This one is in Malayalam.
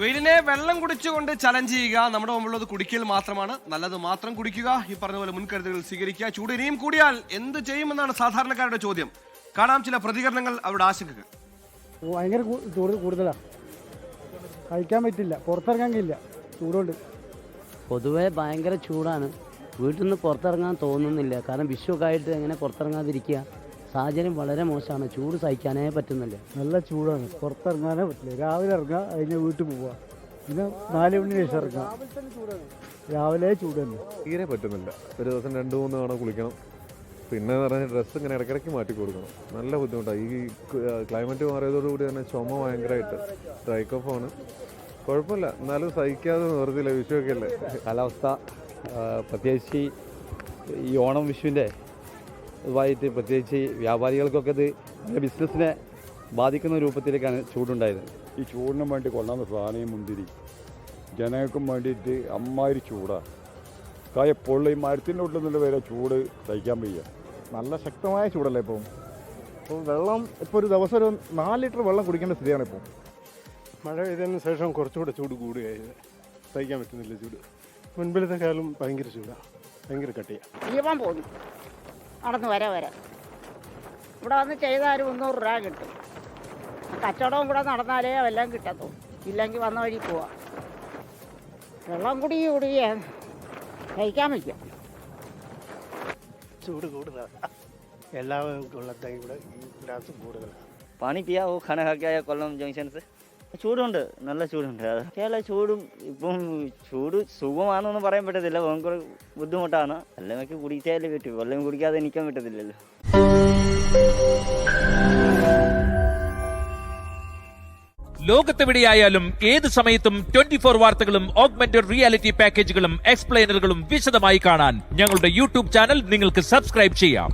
വെയിലിനെ വെള്ളം കുടിച്ചുകൊണ്ട് ചലഞ്ച് ചെയ്യുക. നമ്മുടെ മുമ്പുള്ളത് കുടിക്കൽ മാത്രമാണ്. നല്ലത് മാത്രം കുടിക്കുക. ഈ പറഞ്ഞ പോലെ മുൻകരുതലുകൾ സ്വീകരിക്കുക. ചൂട് ഇനിയും കൂടിയാൽ എന്ത് ചെയ്യുമെന്നാണ് സാധാരണക്കാരുടെ ചോദ്യം. കാണാം ചില പ്രതികരണങ്ങൾ, അവരുടെ ആശങ്കകൾ. ഭയങ്കര ചൂട് കൂടുതലാണ്, കഴിക്കാൻ പറ്റില്ല, പുറത്തിറങ്ങാൻ കഴിയില്ല ചൂടുകൊണ്ട്. പൊതുവെ ഭയങ്കര ചൂടാണ്, വീട്ടിൽ നിന്ന് പുറത്തിറങ്ങാൻ തോന്നുന്നില്ല. കാരണം വിഷുവൊക്കെ ആയിട്ട് എങ്ങനെ പുറത്തിറങ്ങാതിരിക്കുക, സാഹചര്യം വളരെ മോശമാണ്. ചൂട് സഹിക്കാനേ പറ്റുന്നില്ല, നല്ല ചൂടാണ്, പുറത്തിറങ്ങാനേ പറ്റില്ല. രാവിലെ ഇറങ്ങുക, അതിന് വീട്ടിൽ പോവുക, പിന്നെ 4 മണി ശേഷം ഇറങ്ങുക. രാവിലെ ചൂട് തന്നെ തീരെ പറ്റുന്നില്ല. ഒരു ദിവസം 2-3 തവണ കുളിക്കണം. പിന്നെ പറഞ്ഞാൽ ഡ്രസ്സ് ഇങ്ങനെ ഇടയ്ക്കിടയ്ക്ക് മാറ്റി കൊടുക്കണം. നല്ല ബുദ്ധിമുട്ടാണ്. ഈ ക്ലൈമറ്റ് മാറിയതോടുകൂടി തന്നെ ചുമ ഭയങ്കരമായിട്ട് ഡ്രൈ കഫാണ്. കുഴപ്പമില്ല, എന്നാലും സഹിക്കാതെ നിവർത്തില്ല. വിഷുവൊക്കെ അല്ലേ. കാലാവസ്ഥ പ്രത്യേകിച്ച് ഈ ഓണം വിഷുവിൻ്റെ ഇതുമായിട്ട് പ്രത്യേകിച്ച് വ്യാപാരികൾക്കൊക്കെ ഇത് ബിസിനസ്സിനെ ബാധിക്കുന്ന രൂപത്തിലേക്കാണ് ചൂടുണ്ടായത്. ഈ ചൂടിനും വേണ്ടി കൊണ്ടാന്ന് സാധനം മുന്തിരി ജനങ്ങൾക്കും വേണ്ടിയിട്ട് അമ്മാതിരി ചൂടാണ്. കായ പൊള്ളി മരത്തിൻ്റെ ഉള്ളിൽ നിന്ന് വരെ ചൂട് സഹിക്കാൻ വയ്യ. നല്ല ശക്തമായ ചൂടല്ലേ ഇപ്പോൾ. വെള്ളം ഇപ്പോൾ ഒരു ദിവസം ഒരു 4 ലിറ്റർ വെള്ളം കുടിക്കേണ്ട സ്ഥിതിയാണ് ഇപ്പോൾ. മഴ പെയ്തതിന് ശേഷം കുറച്ചുകൂടെ ചൂട് കൂടുകയായത്. സഹിക്കാൻ പറ്റുന്നില്ല ചൂട്. മുൻപിലത്തെ കാലം ഭയങ്കര ചൂടാണ്, ഭയങ്കര കട്ടിയാണ്. ജീവൻ പോകുന്നു നടന്ന് വരെ ഇവിടെ വന്ന് ചെയ്താൽ 300 രൂപ കിട്ടും. കച്ചവടവും കൂടെ നടന്നാലേ എല്ലാം കിട്ടത്തുള്ളൂ, ഇല്ലെങ്കിൽ വന്ന വഴി പോവാം. വെള്ളം കുടിക്കുക കഴിക്കാൻ വയ്ക്കും. ചൂട് കൂടുതലാണ്, എല്ലാ കൊല്ലത്തെയും കൂടെ ഈ പ്രാവശ്യം കൂടുതലാണ്. പാനി പിയാ ഓ ഖാന ഖാ കെ ആയ കൊല്ലം ജംഗ്ഷൻ സെ. ചൂടുണ്ട്, നല്ല ചൂടുണ്ട്. കേരള ചൂടും ഇപ്പം ചൂട് സുഖമാണെന്നൊന്നും പറയാൻ പറ്റത്തില്ല, ഭയങ്കര ബുദ്ധിമുട്ടാണ്. വെള്ളമൊക്കെ കുടിച്ചാലേ പറ്റൂ, വെള്ളം കുടിക്കാതെ നിൽക്കാൻ പറ്റത്തില്ലല്ലോ. ലോകത്തെവിടെയായാലും ഏത് സമയത്തും 24 വാർത്തകളും ഓഗ്മെന്റഡ് റിയാലിറ്റി പാക്കേജുകളും എക്സ്പ്ലെയിനറുകളും വിശദമായി കാണാൻ ഞങ്ങളുടെ യൂട്യൂബ് ചാനൽ നിങ്ങൾക്ക് സബ്സ്ക്രൈബ് ചെയ്യാം.